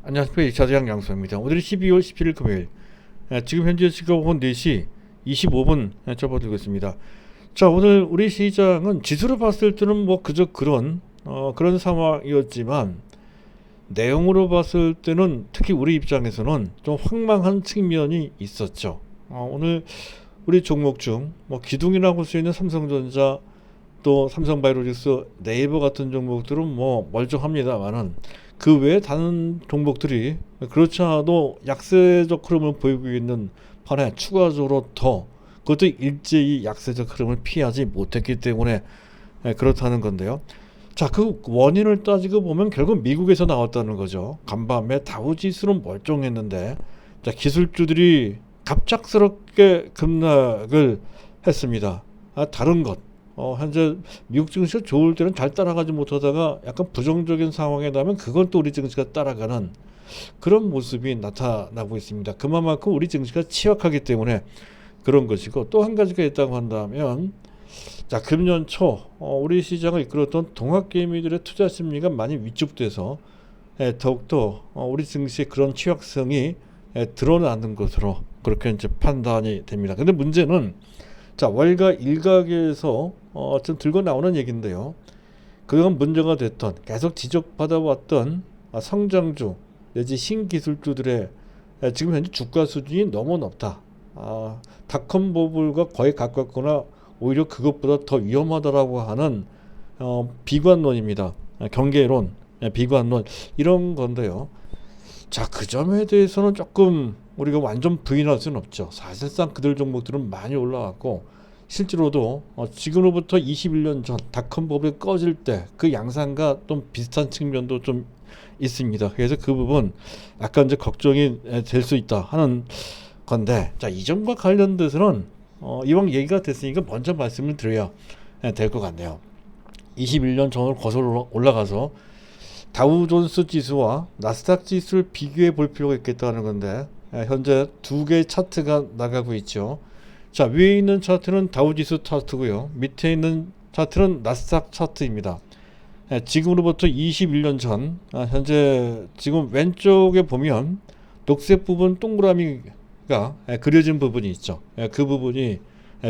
안녕하십니까. 자세한 양수입니다. 오늘이 12월 17일 금요일. 지금 현재 시각은 4시 25분 접어들고 있습니다. 자, 오늘 우리 시장은 지수로 봤을 때는 뭐 그저 그런 상황이었지만 내용으로 봤을 때는 특히 우리 입장에서는 좀 황망한 측면이 있었죠. 오늘 우리 종목 중 뭐 기둥이라고 할 수 있는 삼성전자, 또 삼성바이오로직스, 네이버 같은 종목들은 뭐 멀쩡합니다만은 그 외에 다른 종목들이 그렇지 않아도 약세적 흐름을 보이고 있는 판에 추가적으로 더 그것도 일제히 약세적 흐름을 피하지 못했기 때문에 그렇다는 건데요. 자, 그 원인을 따지고 보면 결국 미국에서 나왔다는 거죠. 간밤에 다우지수는 멀쩡했는데 자, 기술주들이 갑작스럽게 급락을 했습니다. 다른 것 현재 미국 증시가 좋을 때는 잘 따라가지 못하다가 약간 부정적인 상황에 나면 그건 또 우리 증시가 따라가는 그런 모습이 나타나고 있습니다. 그만큼 우리 증시가 취약하기 때문에 그런 것이고, 또 한 가지가 있다고 한다면 자, 금년 초 우리 시장을 이끌었던 동학개미들의 투자 심리가 많이 위축돼서 더욱더 우리 증시의 그런 취약성이 드러나는 것으로 그렇게 이제 판단이 됩니다. 근데 문제는 자, 월가 일각에서 좀 들고 나오는 얘기인데요. 그동안 문제가 됐던 계속 지적받아왔던 성장주 내지 신기술주들의 지금 현재 주가 수준이 너무 높다. 닷컴 버블과 거의 가깝거나 오히려 그것보다 더 위험하다라고 하는 비관론입니다. 경계론, 비관론 이런 건데요. 자, 그 점에 대해서는 조금 우리가 완전 부인할 수는 없죠. 사실상 그들 종목들은 많이 올라왔고 실제로도 지금으로부터 21년 전 닷컴 버블이 꺼질 때 그 양상과 좀 비슷한 측면도 좀 있습니다. 그래서 그 부분 약간 이제 걱정이 될 수 있다 하는 건데, 자, 이 점과 관련돼서는 이왕 얘기가 됐으니까 먼저 말씀을 드려야 될 것 같네요. 21년 전으로 거슬러 올라가서 다우존스 지수와 나스닥 지수를 비교해 볼 필요가 있겠다는 건데, 현재 두 개의 차트가 나가고 있죠. 자, 위에 있는 차트는 다우지수 차트고요. 밑에 있는 차트는 나스닥 차트입니다. 지금으로부터 21년 전, 현재 지금 왼쪽에 보면 녹색 부분 동그라미가 그려진 부분이 있죠. 그 부분이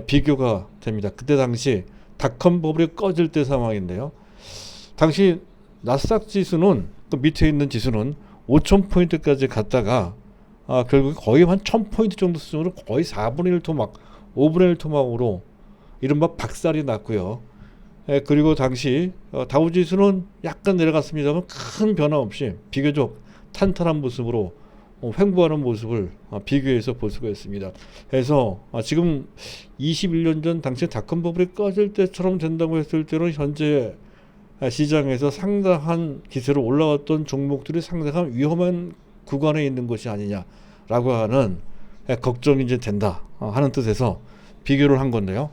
비교가 됩니다. 그때 당시 닷컴 버블이 꺼질 때 상황인데요. 당시 나스닥 지수는, 그 밑에 있는 지수는 5,000포인트까지 갔다가 결국 거의 한 1,000포인트 정도 수준으로 거의 4분의 1 토막, 5분의 1 토막으로 이른바 박살이 났고요. 그리고 당시 다우지수는 약간 내려갔습니다만 큰 변화 없이 비교적 탄탄한 모습으로 횡보하는 모습을 비교해서 볼 수가 있습니다. 그래서 지금 21년 전 당시 닷컴 버블이 꺼질 때처럼 된다고 했을 때는 현재 시장에서 상당한 기세로 올라왔던 종목들이 상당한 위험한 구간에 있는 것이 아니냐라고 하는 걱정이 이제 된다 하는 뜻에서 비교를 한 건데요.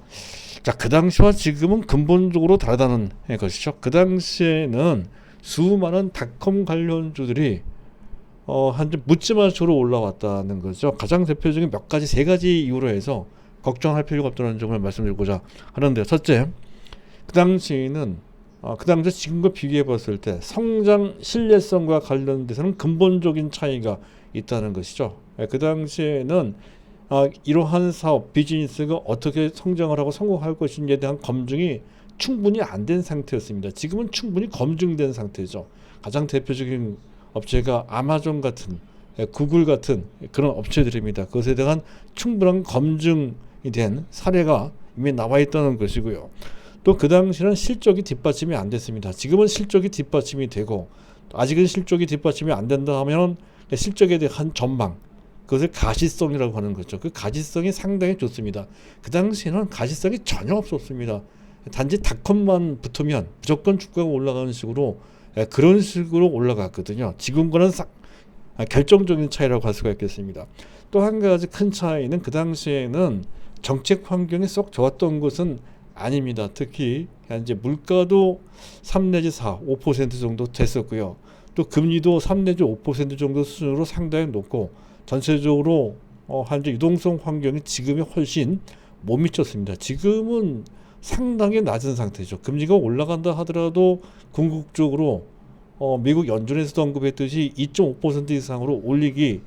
자, 그 당시와 지금은 근본적으로 다르다는 것이죠. 그 당시에는 수많은 닷컴 관련주들이 현재 묻지마처로 올라왔다는 거죠. 가장 대표적인 세 가지 이유로 해서 걱정할 필요가 없다는 점을 말씀드리고자 하는데요. 첫째, 그 당시에는 그 당시 지금과 비교해 봤을 때 성장 신뢰성과 관련돼서는 근본적인 차이가 있다는 것이죠. 그 당시에는 이러한 사업, 비즈니스가 어떻게 성장을 하고 성공할 것인지에 대한 검증이 충분히 안 된 상태였습니다. 지금은 충분히 검증된 상태죠. 가장 대표적인 업체가 아마존 같은, 구글 같은 그런 업체들입니다. 그것에 대한 충분한 검증이 된 사례가 이미 나와 있다는 것이고요. 또 그 당시는 실적이 뒷받침이 안 됐습니다. 지금은 실적이 뒷받침이 되고, 아직은 실적이 뒷받침이 안 된다 하면 실적에 대한 전망, 그것을 가시성이라고 하는 거죠. 그 가시성이 상당히 좋습니다. 그 당시에는 가시성이 전혀 없었습니다. 단지 닷컴만 붙으면 무조건 주가가 올라가는 식으로, 그런 식으로 올라갔거든요. 지금과는 결정적인 차이라고 할 수가 있겠습니다. 또 한 가지 큰 차이는 그 당시에는 정책 환경이 썩 좋았던 것은 아닙니다. 특히 현재 물가도 3 내지 4, 5% 정도 됐었고요. 또 금리도 3 내지 5% 정도 수준으로 상당히 높고, 전체적으로 현재 유동성 환경이 지금이 훨씬 못 미쳤습니다. 지금은 상당히 낮은 상태죠. 금리가 올라간다 하더라도 궁극적으로 미국 연준에서도 언급했듯이 2.5% 이상으로 올리기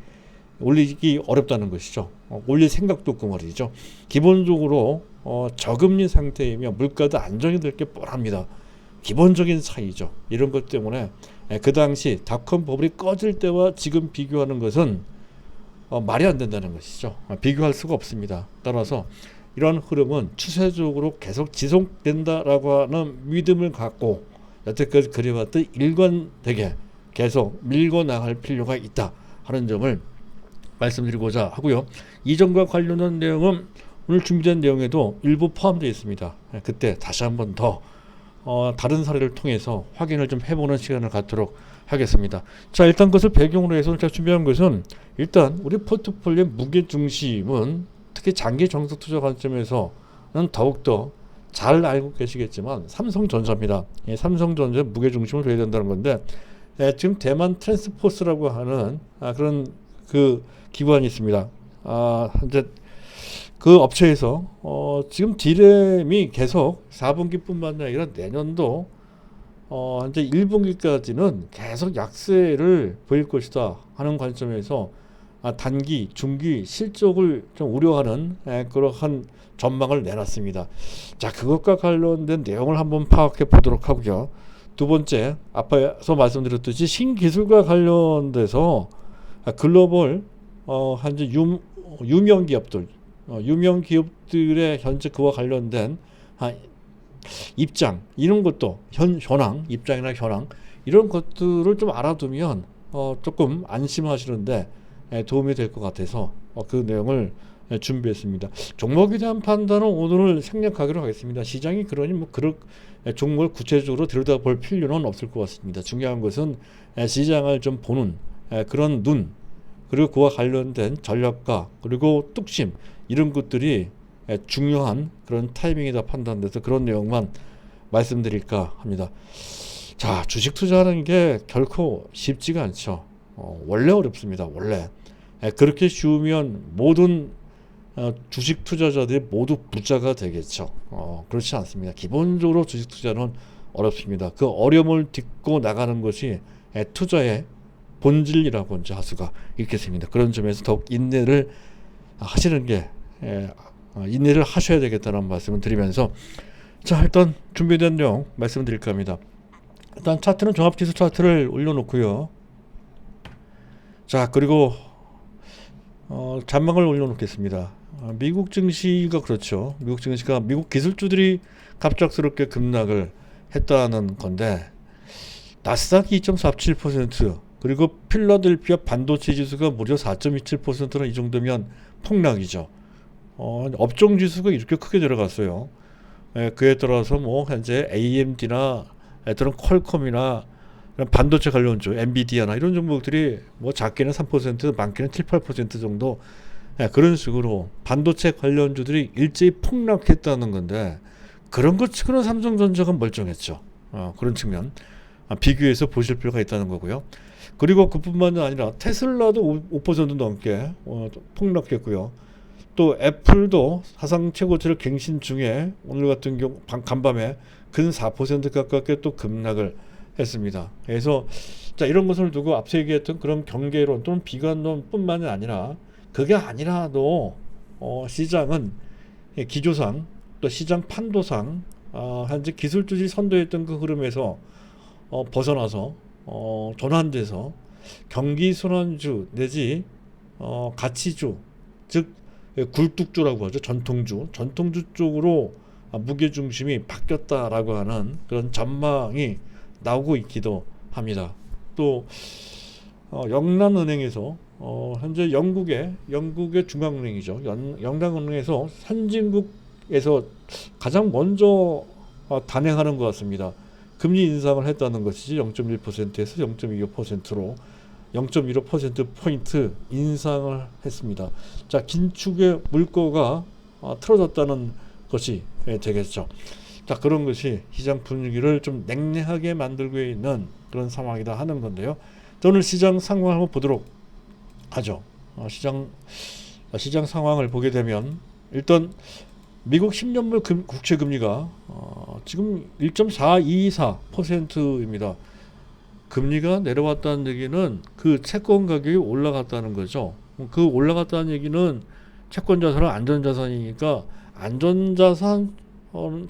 어렵다는 것이죠. 올릴 생각도 없고 말이죠. 기본적으로 저금리 상태이며 물가도 안정이 될 게 뻔합니다. 기본적인 차이죠. 이런 것 때문에 그 당시 닷컴 버블이 꺼질 때와 지금 비교하는 것은 말이 안 된다는 것이죠. 비교할 수가 없습니다. 따라서 이러한 흐름은 추세적으로 계속 지속된다라고 하는 믿음을 갖고 여태까지 그래왔던 일관되게 계속 밀고 나갈 필요가 있다 하는 점을 말씀드리고자 하고요. 이전과 관련한 내용은 오늘 준비된 내용에도 일부 포함되어 있습니다. 그때 다시 한번 더 다른 사례를 통해서 확인을 좀 해보는 시간을 갖도록 하겠습니다. 자, 일단 그것을 배경으로 해서 제가 준비한 것은 일단 우리 포트폴리오의 무게 중심은 특히 장기 정석 투자 관점에서는 더욱더 잘 알고 계시겠지만 삼성전자입니다. 삼성전자 무게 중심을 둬야 된다는 건데 지금 대만 트랜스포스라고 하는 그런 그 기관이 있습니다. 이제 그 업체에서 지금 디램이 계속 4분기뿐만 아니라 내년도 이제 1분기까지는 계속 약세를 보일 것이다 하는 관점에서 단기, 중기 실적을 좀 우려하는 그러한 전망을 내놨습니다. 자, 그것과 관련된 내용을 한번 파악해 보도록 하고요. 두 번째, 앞에서 말씀드렸듯이 신기술과 관련돼서 글로벌 현재 유명 기업들, 유명 기업들의 현재 그와 관련된 입장, 이런 것도 현황, 입장이나 현황 이런 것들을 좀 알아두면 조금 안심하시는데 도움이 될 것 같아서 그 내용을 준비했습니다. 종목에 대한 판단은 오늘 생략하기로 하겠습니다. 시장이 그러니 뭐 그런 종목을 구체적으로 들여다볼 필요는 없을 것 같습니다. 중요한 것은 시장을 좀 보는 그런 눈, 그리고 그와 관련된 전략가, 그리고 뚝심 이런 것들이 중요한 그런 타이밍이다 판단돼서 그런 내용만 말씀드릴까 합니다. 자, 주식 투자하는 게 결코 쉽지가 않죠. 원래 어렵습니다. 원래 그렇게 쉬우면 모든 주식 투자자들이 모두 부자가 되겠죠. 그렇지 않습니다. 기본적으로 주식 투자는 어렵습니다. 그 어려움을 딛고 나가는 것이 투자의 본질이라고 이제 할 수가 있겠습니다. 그런 점에서 더욱 인내를 하시는 게 인내를 하셔야 되겠다는 말씀을 드리면서 자, 일단 준비된 내용 말씀드릴까 합니다. 일단 차트는 종합지수 차트를 올려놓고요. 자, 그리고 전망을 올려놓겠습니다. 미국 증시가 그렇죠. 미국 증시가 미국 기술주들이 갑작스럽게 급락을 했다는 건데 나스닥이 2.47% 그리고 필라델피아 반도체 지수가 무려 4.27%는 이 정도면 폭락이죠. 업종 지수가 이렇게 크게 들어갔어요. 그에 따라서 뭐 현재 AMD나 또는 퀄컴이나 반도체 관련주, 엔비디아나 이런 종목들이 뭐 작게는 3%, 많게는 7, 8% 정도 그런 식으로 반도체 관련주들이 일제히 폭락했다는 건데 그런 것 치고는 삼성전자가 멀쩡했죠. 그런 측면 비교해서 보실 필요가 있다는 거고요. 그리고 그뿐만 아니라 테슬라도 5% 넘게 폭락했고요. 또 애플도 사상 최고치를 갱신 중에 오늘 같은 경우 간밤에 근 4% 가깝게 또 급락을 했습니다. 그래서 자, 이런 것을 두고 앞서 얘기했던 그런 경계론 또는 비관론뿐만이 아니라 그게 아니라도 시장은 기조상 또 시장 판도상 현재 기술주들이 선도했던 그 흐름에서 벗어나서 전환돼서 경기순환주 내지 가치주 즉 굴뚝주라고 하죠. 전통주 쪽으로 무게중심이 바뀌었다라고 하는 그런 전망이 나오고 있기도 합니다. 또 영란은행에서 현재 영국의 중앙은행이죠. 영란은행에서 선진국에서 가장 먼저 단행하는 것 같습니다. 금리 인상을 했다는 것이지 0.1%에서 0.25%로 0.15%포인트 인상을 했습니다. 자, 긴축의 물꼬가 틀어졌다는 것이 되겠죠. 자, 그런 것이 시장 분위기를 좀 냉랭하게 만들고 있는 그런 상황이다 하는 건데요. 오늘 시장 상황을 한번 보도록 하죠. 시장 상황을 보게 되면 일단 미국 10년물 국채 금리가 지금 1.424%입니다. 금리가 내려왔다는 얘기는 그 채권 가격이 올라갔다는 거죠. 그 올라갔다는 얘기는 채권 자산은 안전자산이니까 안전자산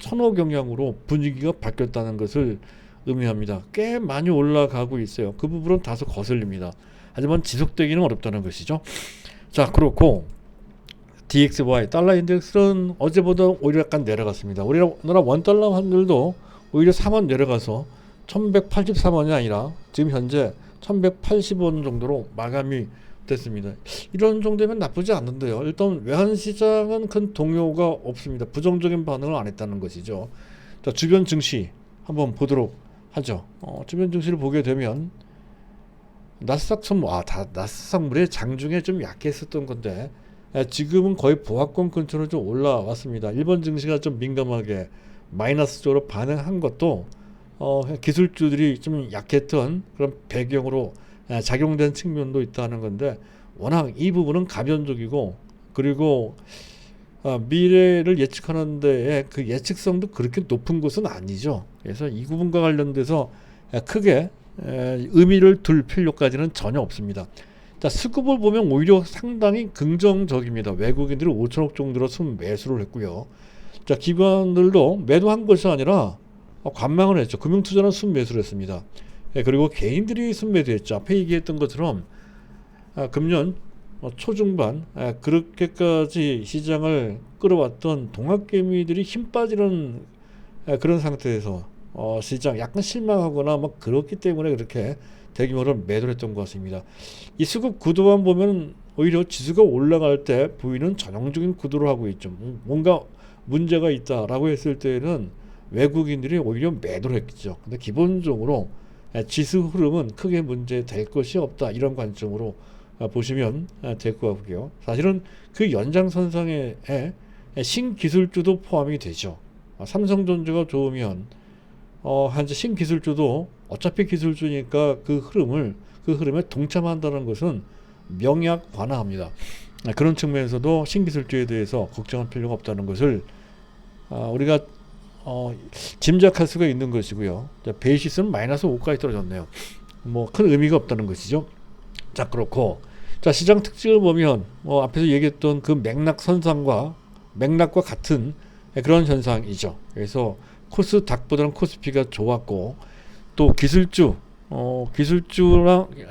선호 경향으로 분위기가 바뀌었다는 것을 의미합니다. 꽤 많이 올라가고 있어요. 그 부분은 다소 거슬립니다. 하지만 지속되기는 어렵다는 것이죠. 자, 그렇고 DXY 달러 인덱스는 어제보다 오히려 약간 내려갔습니다. 우리나라 원달러 환율도 오히려 3원 내려가서 1183원이 아니라 지금 현재 1180원 정도로 마감이 됐습니다. 이런 정도면 나쁘지 않는데요. 일단 외환시장은 큰 동요가 없습니다. 부정적인 반응을 안 했다는 것이죠. 자, 주변 증시 한번 보도록 하죠. 주변 증시를 보게 되면 나스닥 나스닥물의 장중에 좀 약했었던 건데 지금은 거의 보합권 근처로 좀 올라왔습니다. 일본 증시가 좀 민감하게 마이너스 쪽으로 반응한 것도 기술주들이 좀 약했던 그런 배경으로 작용된 측면도 있다는 건데, 워낙 이 부분은 가변적이고, 그리고 미래를 예측하는 데에 그 예측성도 그렇게 높은 것은 아니죠. 그래서 이 부분과 관련돼서 크게 의미를 둘 필요까지는 전혀 없습니다. 자, 수급을 보면 오히려 상당히 긍정적입니다. 외국인들이 5천억 정도로 순매수를 했고요. 자, 기관들도 매도한 것이 아니라 관망을 했죠. 금융투자는 순매수를 했습니다. 그리고 개인들이 순매도했죠. 앞에 얘기했던 것처럼 금년 초중반 그렇게까지 시장을 끌어왔던 동학개미들이 힘 빠지는 그런 상태에서 시장 약간 실망하거나 막 그렇기 때문에 그렇게 대규모로 매도를 했던 것 같습니다. 이 수급 구도만 보면 오히려 지수가 올라갈 때 보이는 전형적인 구도를 하고 있죠. 뭔가 문제가 있다라고 했을 때는 외국인들이 오히려 매도를 했겠죠. 근데 기본적으로 지수 흐름은 크게 문제될 것이 없다, 이런 관점으로 보시면 될 것 같고요. 사실은 그 연장선상에 신기술주도 포함이 되죠. 삼성전자가 좋으면 현재 신기술주도 어차피 기술주니까 그 흐름에 동참한다는 것은 명약관화합니다. 그런 측면에서도 신기술주에 대해서 걱정할 필요가 없다는 것을 우리가 짐작할 수가 있는 것이고요. 베이시스는 마이너스 5까지 떨어졌네요. 뭐 큰 의미가 없다는 것이죠. 자, 그렇고 자, 시장 특징을 보면 앞에서 얘기했던 그 맥락과 같은 그런 현상이죠. 그래서 코스닥보다는 코스피가 좋았고, 또 기술주랑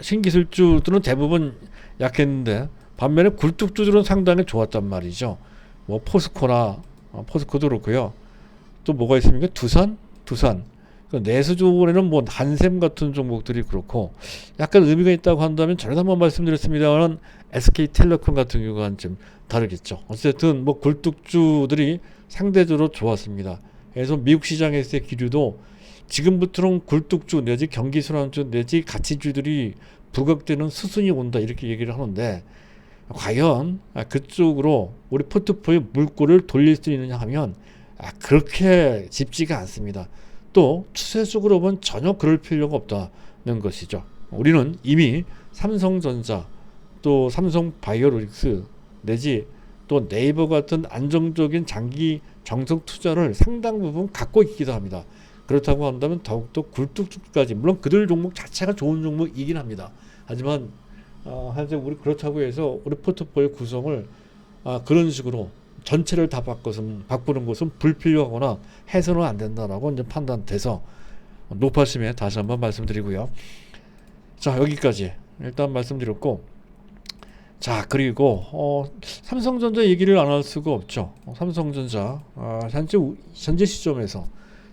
신기술주들은 대부분 약했는데 반면에 굴뚝주들은 상당히 좋았단 말이죠. 뭐 포스코도 그렇고요. 또 뭐가 있습니까? 두산. 내수주에는 뭐 한샘 같은 종목들이 그렇고, 약간 의미가 있다고 한다면 전에도 한번 말씀드렸습니다만 SK텔레콤 같은 경우가 좀 다르겠죠. 어쨌든 뭐 굴뚝주들이 상대적으로 좋았습니다. 그래서 미국 시장에서의 기류도 지금부터는 굴뚝주 내지 경기순환주 내지 가치주들이 부각되는 수순이 온다, 이렇게 얘기를 하는데, 과연 그쪽으로 우리 포트폴리오 물꼬를 돌릴 수 있느냐 하면 그렇게 쉽지가 않습니다. 또 추세적으로 보면 전혀 그럴 필요가 없다는 것이죠. 우리는 이미 삼성전자, 또 삼성바이오로직스 내지 또 네이버 같은 안정적인 장기 정석 투자를 상당 부분 갖고 있기도 합니다. 그렇다고 한다면 더욱더 굴뚝주까지, 물론 그들 종목 자체가 좋은 종목이긴 합니다. 하지만 현재 우리 그렇다고 해서 우리 포트폴리오 구성을 그런 식으로 전체를 다 바꾸는 것은 불필요하거나 해서는 안 된다라고 이제 판단돼서 높아심에 다시 한번 말씀드리고요. 자, 여기까지 일단 말씀드렸고, 자, 그리고 삼성전자 얘기를 안 할 수가 없죠. 삼성전자 현재 시점에서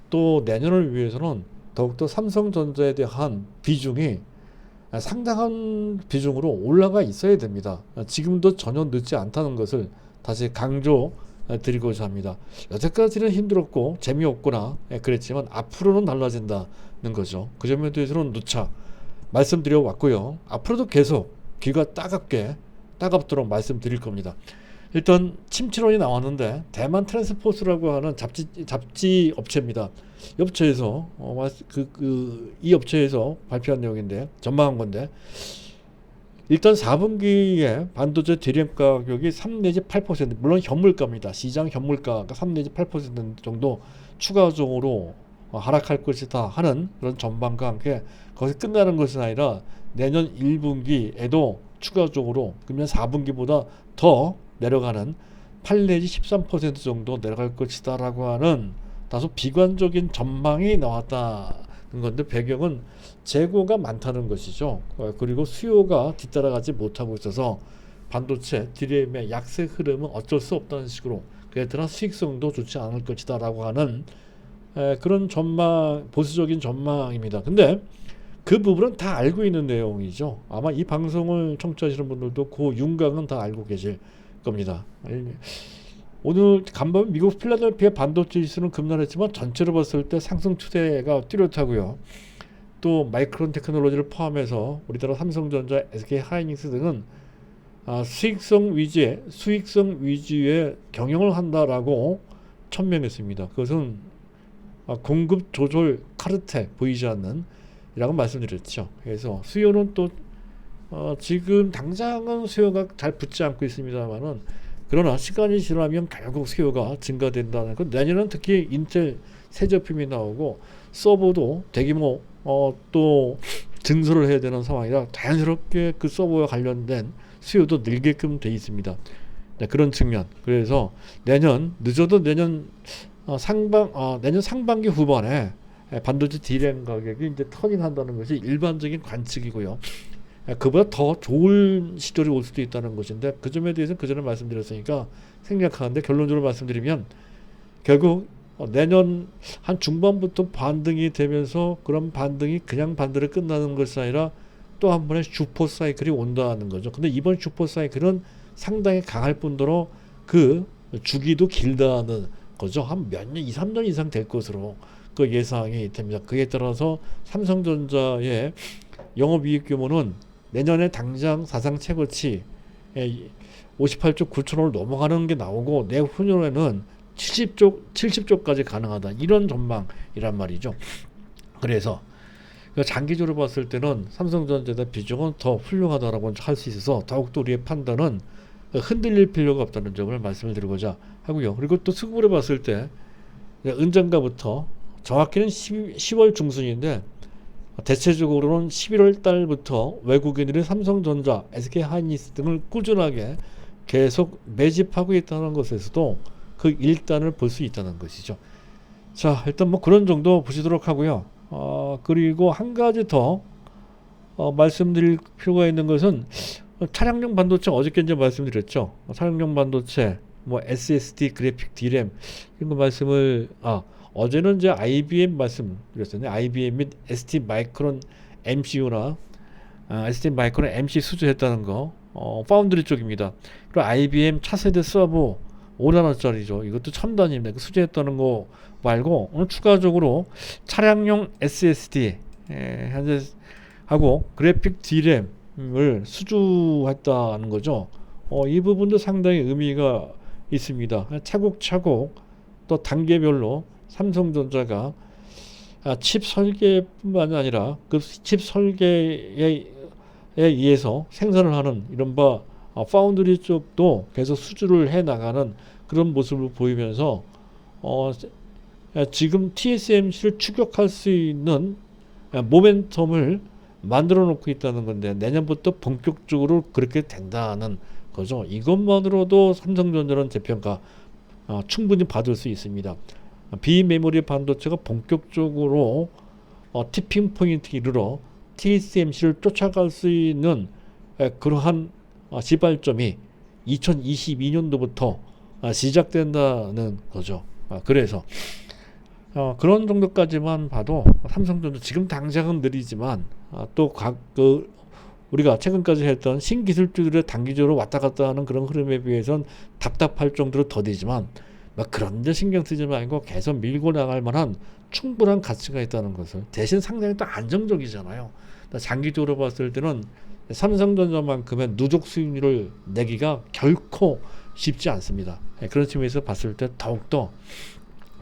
또 내년을 위해서는 더욱더 삼성전자에 대한 비중이 상당한 비중으로 올라가 있어야 됩니다. 지금도 전혀 늦지 않다는 것을 다시 강조 드리고자 합니다. 여태까지는 힘들었고 재미없거나 그랬지만 앞으로는 달라진다는 거죠. 그 점에 대해서는 누차 말씀드려 왔고요. 앞으로도 계속 귀가 따갑도록 말씀드릴 겁니다. 일단 침체론이 나왔는데 대만 트랜스포스라고 하는 잡지 업체입니다. 이 업체에서 이 업체에서 발표한 내용인데, 전망한 건데, 일단 4분기에 반도체 대량 가격이 3 내지 8%, 물론 현물가입니다. 시장 현물가가 3 내지 8% 정도 추가적으로 하락할 것이다 하는 그런 전망과 함께 거기서 끝나는 것이 아니라 내년 1분기에도 추가적으로 금년 4분기보다 더 내려가는 8 내지 13% 정도 내려갈 것이다 라고 하는 다소 비관적인 전망이 나왔다는 건데, 배경은 재고가 많다는 것이죠. 그리고 수요가 뒤따라가지 못하고 있어서 반도체 디램의 약세 흐름은 어쩔 수 없다는 식으로, 그에 따라 수익성도 좋지 않을 것이다 라고 하는 그런 전망, 보수적인 전망입니다. 근데 그 부분은 다 알고 있는 내용이죠. 아마 이 방송을 청취하시는 분들도 그 윤곽은 다 알고 계실 겁니다. 오늘 간밤 미국 필라델피아 반도체 지수는 급락했지만 전체로 봤을 때 상승 추세가 뚜렷하고요. 또 마이크론 테크놀로지를 포함해서 우리나라 삼성전자, SK 하이닉스 등은 수익성 위주의 경영을 한다라고 천명했습니다. 그것은 공급 조절 카르텔 보이지 않는 이라고 말씀드렸죠. 그래서 수요는 또 지금 당장은 수요가 잘 붙지 않고 있습니다만은, 그러나 시간이 지나면 결국 수요가 증가된다는 것. 내년은 특히 인텔 새 제품이 나오고 서버도 대규모 또 증설을 해야 되는 상황이라 자연스럽게 그 서버와 관련된 수요도 늘게끔 돼 있습니다. 네, 그런 측면. 그래서 늦어도 내년 상반기 후반에 반도체 D램 가격이 이제 터닝한다는 것이 일반적인 관측이고요. 그보다 더 좋은 시절이 올 수도 있다는 것인데, 그 점에 대해서는 그 전에 말씀드렸으니까 생략하는데, 결론적으로 말씀드리면 결국 내년 한 중반부터 반등이 되면서 그런 반등이 그냥 반대로 끝나는 것이 아니라 또 한 번의 슈퍼 사이클이 온다는 거죠. 근데 이번 슈퍼 사이클은 상당히 강할 뿐더러 그 주기도 길다는 거죠. 한 몇 년, 2, 3년 이상 될 것으로 그 예상이 됩니다. 그에 따라서 삼성전자의 영업이익 규모는 내년에 당장 사상 최고치 58조 9천원을 넘어가는 게 나오고, 내후년에는 70조까지 가능하다, 이런 전망이란 말이죠. 그래서 장기적으로 봤을 때는 삼성전자의 비중은 더 훌륭하다라고 할 수 있어서 더욱더 우리의 판단은 흔들릴 필요가 없다는 점을 말씀을 드리고자 하고요. 그리고 또 수급으로 봤을 때 은전가부터 정확히는 10월 중순인데, 대체적으로는 11월 달부터 외국인들이 삼성전자, SK 하이닉스 등을 꾸준하게 계속 매집하고 있다는 것에서도 그 일단을 볼 수 있다는 것이죠. 자, 일단 뭐 그런 정도 보시도록 하고요. 그리고 한 가지 더 말씀드릴 필요가 있는 것은 차량용 반도체, 어저께 이제 말씀드렸죠. 차량용 반도체, 뭐 SSD, 그래픽 D램 이런 거 말씀을 어제는 이제 IBM 말씀드렸었는데, IBM 및 ST 마이크론 MCU나 ST 마이크론 MC 수주했다는 거, 파운드리 쪽입니다. 그리고 IBM 차세대 서버 5나노짜리죠. 이것도 첨단입니다. 수주했다는 거 말고 오늘 추가적으로 차량용 SSD 현재 하고 그래픽 D램을 수주했다는 거죠. 이 부분도 상당히 의미가 있습니다. 차곡차곡 또 단계별로 삼성전자가 칩 설계뿐만 아니라 그 칩 설계에 의해서 생산을 하는 이른바 파운드리 쪽도 계속 수주를 해 나가는 그런 모습을 보이면서 지금 TSMC를 추격할 수 있는 모멘텀을 만들어 놓고 있다는 건데, 내년부터 본격적으로 그렇게 된다는 거죠. 이것만으로도 삼성전자는 재평가 충분히 받을 수 있습니다. 비메모리 반도체가 본격적으로 티핑 포인트 이르러 TSMC를 쫓아갈 수 있는 그러한 시발점이 2022년도부터 시작된다는 거죠. 그래서 그런 정도까지만 봐도 삼성전자 지금 당장은 느리지만 또 우리가 최근까지 했던 신기술주들의 단기적으로 왔다 갔다 하는 그런 흐름에 비해서는 답답할 정도로 더디지만 그런 데 신경 쓰지 말고 계속 밀고 나갈 만한 충분한 가치가 있다는 것을, 대신 상당히 또 안정적이잖아요. 장기적으로 봤을 때는 삼성전자만큼의 누적 수익률을 내기가 결코 쉽지 않습니다. 그런 측면에서 봤을 때 더욱더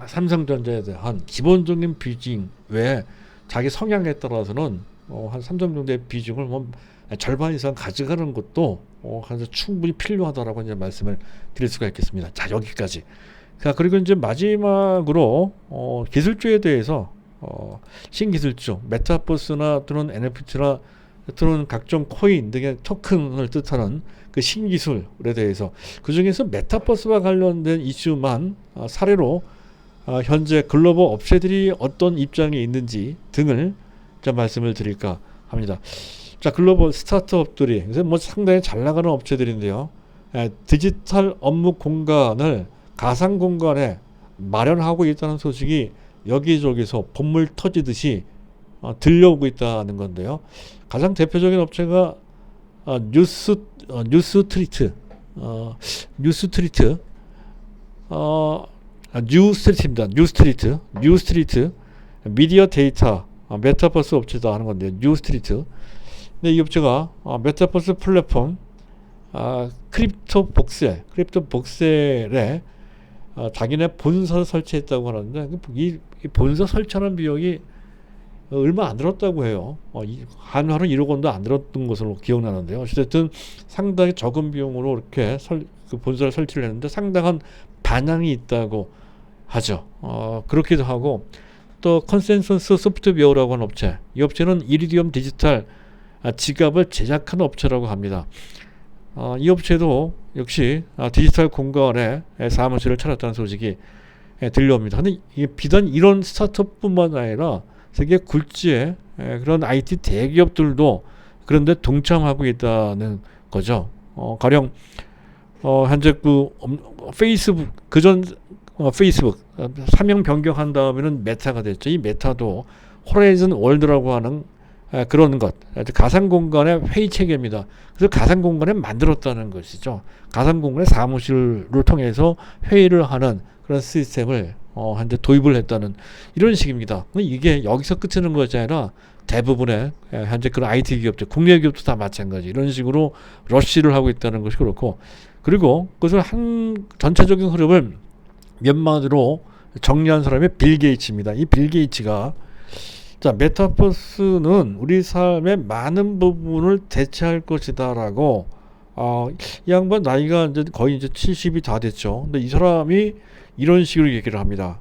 삼성전자에 대한 기본적인 비중 외에 자기 성향에 따라서는 한 삼성전자의 비중을 절반 이상 가져가는 것도 충분히 필요하다라고 이제 말씀을 드릴 수가 있겠습니다. 자, 여기까지. 자, 그리고 이제 마지막으로 기술주에 대해서 신기술주, 메타버스나 또는 NFT나 또는 각종 코인 등의 토큰을 뜻하는 그 신기술에 대해서 그 중에서 메타버스와 관련된 이슈만 사례로 현재 글로벌 업체들이 어떤 입장에 있는지 등을 좀 말씀을 드릴까 합니다. 자, 글로벌 스타트업들이 그래서 뭐 상당히 잘 나가는 업체들인데요. 디지털 업무 공간을 가상 공간에 마련하고 있다는 소식이 여기저기서 본물 터지듯이 들려오고 있다는 건데요. 가장 대표적인 업체가 뉴스트리트입니다. 뉴스트리트 미디어 데이터 메타버스 업체다 하는 건데요. 뉴스트리트. 근데 이 업체가 메타버스 플랫폼 크립토복셀에 자기네 본사를 설치했다고 하는데 이 본사 설치하는 비용이 얼마 안 들었다고 해요. 한화로 1억 원도 안 들었던 것으로 기억나는데요. 어쨌든 상당히 적은 비용으로 이렇게 그 본사를 설치를 했는데 상당한 반향이 있다고 하죠. 그렇기도 하고 또 컨센서스 소프트웨어라고 하는 업체, 이 업체는 이리디움 디지털 지갑을 제작하는 업체라고 합니다. 이 업체도 역시 디지털 공간에 사무실을 차렸다는 소식이 들려옵니다. 근데 비단 이런 스타트업뿐만 아니라 세계 굴지의 그런 IT 대기업들도 그런데 동참하고 있다는 거죠. 가령 현재 그 페이스북 그전 페이스북 사명 변경한 다음에는 메타가 됐죠. 이 메타도 호라이즌 월드라고 하는 그런 것, 가상 공간의 회의 체계입니다. 그래서 가상 공간에 만들었다는 것이죠. 가상 공간의 사무실을 통해서 회의를 하는 그런 시스템을 현재 도입을 했다는 이런 식입니다. 이게 여기서 끝이는 것이 아니라 대부분의 현재 그런 IT 기업들, 국내 기업도 다 마찬가지 이런 식으로 러쉬를 하고 있다는 것이 그렇고, 그리고 그것을 한 전체적인 흐름을 몇 마디로 정리한 사람이 빌 게이츠입니다. 이 빌 게이츠가 자, 메타버스는 우리 삶의 많은 부분을 대체할 것이다라고 이 양반 나이가 이제 거의 이제 70이 다 됐죠. 근데 이 사람이 이런 식으로 얘기를 합니다.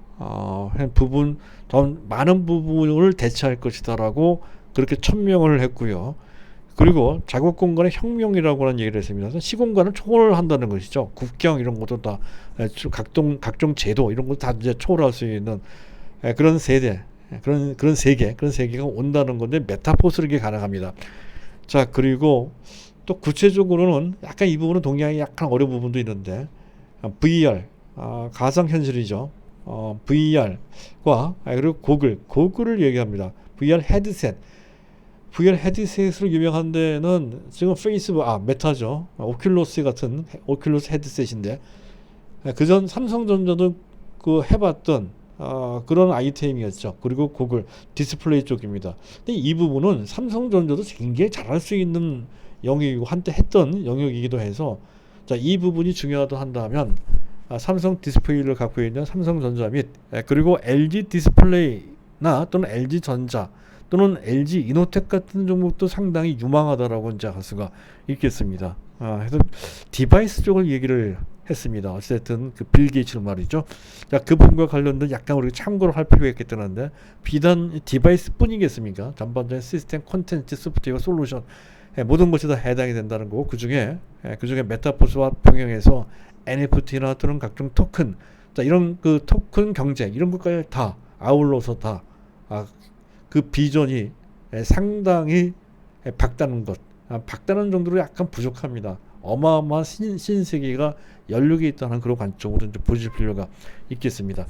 더 많은 부분을 대체할 것이다라고 그렇게 천명을 했고요. 그리고 작업 공간의 혁명이라고 하는 얘기를 했습니다. 시공간을 초월을 한다는 것이죠. 국경 이런 것도 다 각종 제도 이런 것 다 이제 초월할 수 있는 그런 세대, 그런 세계가 온다는 건데 메타버스로 이게 가능합니다. 자, 그리고 또 구체적으로는 약간 이 부분은 동의하기 약간 어려운 부분도 있는데 VR 가상현실이죠. VR과 그리고 고글을 얘기합니다. VR 헤드셋으로 유명한 데는 지금 페이스북 메타죠. 오큘러스 같은 오큘러스 헤드셋인데 그전 삼성전자도 그 해봤던 그런 아이템이었죠. 그리고 고글 디스플레이 쪽입니다. 근데 이 부분은 삼성전자도 굉장히 잘할 수 있는 영역이고 한때 했던 영역이기도 해서 자, 이 부분이 중요하다 한다면 삼성 디스플레이를 갖고 있는 삼성전자 및 그리고 LG 디스플레이나 또는 LG전자 또는 LG 이노텍 같은 종목도 상당히 유망하다라고 이제 할 수가 있겠습니다. 그래서 디바이스 쪽을 얘기를 했습니다. 어쨌든 그 빌 게이츠는 말이죠. 자, 그 부분과 관련된 약간 우리가 참고를 할 필요가 있겠다는데 비단 디바이스 뿐이겠습니까? 전반적인 시스템, 콘텐츠, 소프트웨어, 솔루션 모든 것이 다 해당이 된다는 거고 그중에 메타버스와 병행해서 NFT나 또는 각종 토큰, 자, 이런 그 토큰 경제 이런 것까지 다 아울러서 다 그 비전이 상당히 밝다는 것, 밝다는 정도로 약간 부족합니다. 어마어마한 신세계가 연륙이 있다는 그런 관점으로 이제 보실 필요가 있겠습니다.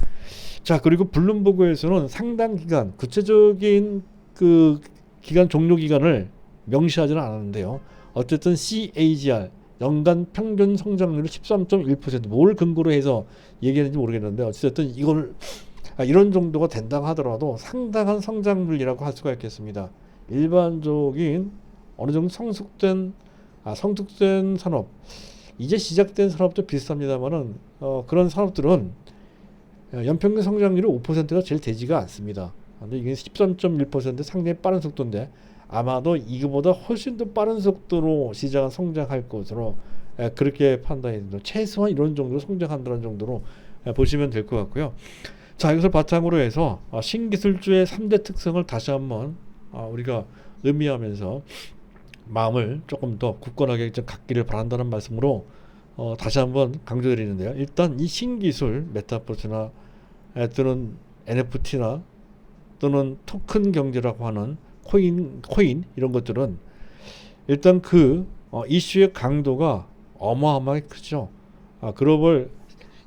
자, 그리고 블룸버그에서는 상당 기간 구체적인 그 기간 종료 기간을 명시하지는 않았는데요. 어쨌든 CAGR 연간 평균 성장률이 13.1% 뭘 근거로 해서 얘기하는지 모르겠는데 어쨌든 이걸 이런 정도가 된다고 하더라도 상당한 성장률이라고 할 수가 있겠습니다. 일반적인 어느 정도 성숙된 산업, 이제 시작된 산업도 비슷합니다만은 그런 산업들은 연평균 성장률이 5%가 제일 되지가 않습니다. 근데 이게 13.1% 상당히 빠른 속도인데 아마도 이거보다 훨씬 더 빠른 속도로 시장은 성장할 것으로 그렇게 판단이 됩니다. 최소한 이런 정도로 성장한다는 정도로 보시면 될 것 같고요. 자, 이것을 바탕으로 해서 신기술주의 3대 특성을 다시 한번 우리가 의미하면서 마음을 조금 더 굳건하게 좀 갖기를 바란다는 말씀으로 다시 한번 강조드리는데요. 일단 이 신기술 메타버스나 또는 NFT나 또는 토큰 경제라고 하는 코인 이런 것들은 일단 그 이슈의 강도가 어마어마하게 크죠. 글로벌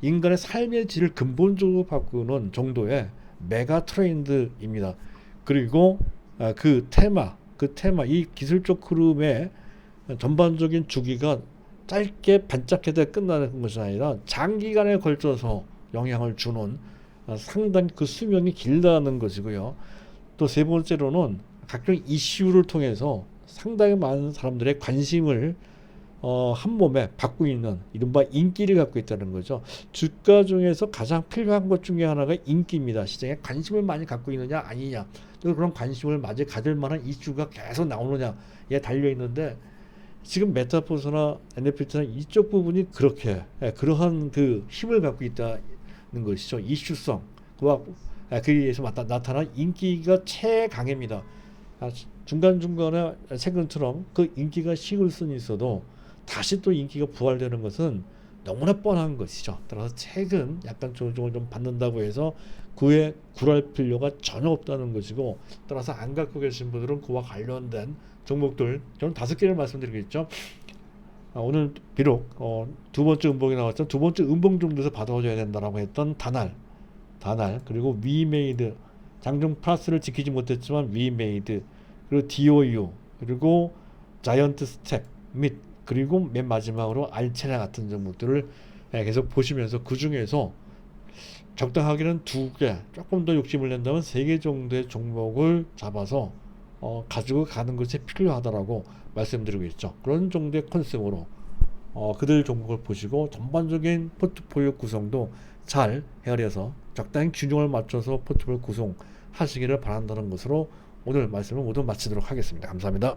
인간의 삶의 질을 근본적으로 바꾸는 정도의 메가 트렌드입니다. 그리고 그 테마 이 기술적 흐름의 전반적인 주기가 짧게 반짝해서 끝나는 것이 아니라 장기간에 걸쳐서 영향을 주는 상당히 그 수명이 길다는 것이고요. 또 세 번째로는 각종 이슈를 통해서 상당히 많은 사람들의 관심을 한 몸에 받고 있는 이른바 인기를 갖고 있다는 거죠. 주가 중에서 가장 필요한 것 중에 하나가 인기입니다. 시장에 관심을 많이 갖고 있느냐 아니냐, 또 그런 관심을 마저 가질 만한 이슈가 계속 나오느냐에 달려 있는데, 지금 메타버스나 NFT나 이쪽 부분이 그렇게 그러한 그 힘을 갖고 있다는 것이죠. 이슈성 그와 그에 의해서 나타난 인기가 최강입니다. 중간중간에 최근처럼 그 인기가 식을 수는 있어도 다시 또 인기가 부활되는 것은 너무나 뻔한 것이죠. 따라서 최근 약간 조정을 좀 받는다고 해서 그에 굴할 필요가 전혀 없다는 것이고, 따라서 안 갖고 계신 분들은 그와 관련된 종목들 저는 5개를 말씀드리겠죠. 오늘 비록 두 번째 음봉이 나왔지만 두 번째 음봉 정도에서 받아줘야 된다라고 했던 다날 그리고 위메이드, 장중 플러스를 지키지 못했지만 위메이드, 그리고 DOU, 그리고 자이언트 스텝 및 그리고 맨 마지막으로 알체나 같은 종목들을 계속 보시면서 그 중에서 적당하게는 2개, 조금 더 욕심을 낸다면 3개 정도의 종목을 잡아서 가지고 가는 것이 필요하다라고 말씀드리고 있죠. 그런 정도의 컨셉으로 그들 종목을 보시고 전반적인 포트폴리오 구성도 잘 헤아려서 적당히 균형을 맞춰서 포트폴리오 구성하시기를 바란다는 것으로 오늘 말씀을 모두 마치도록 하겠습니다. 감사합니다.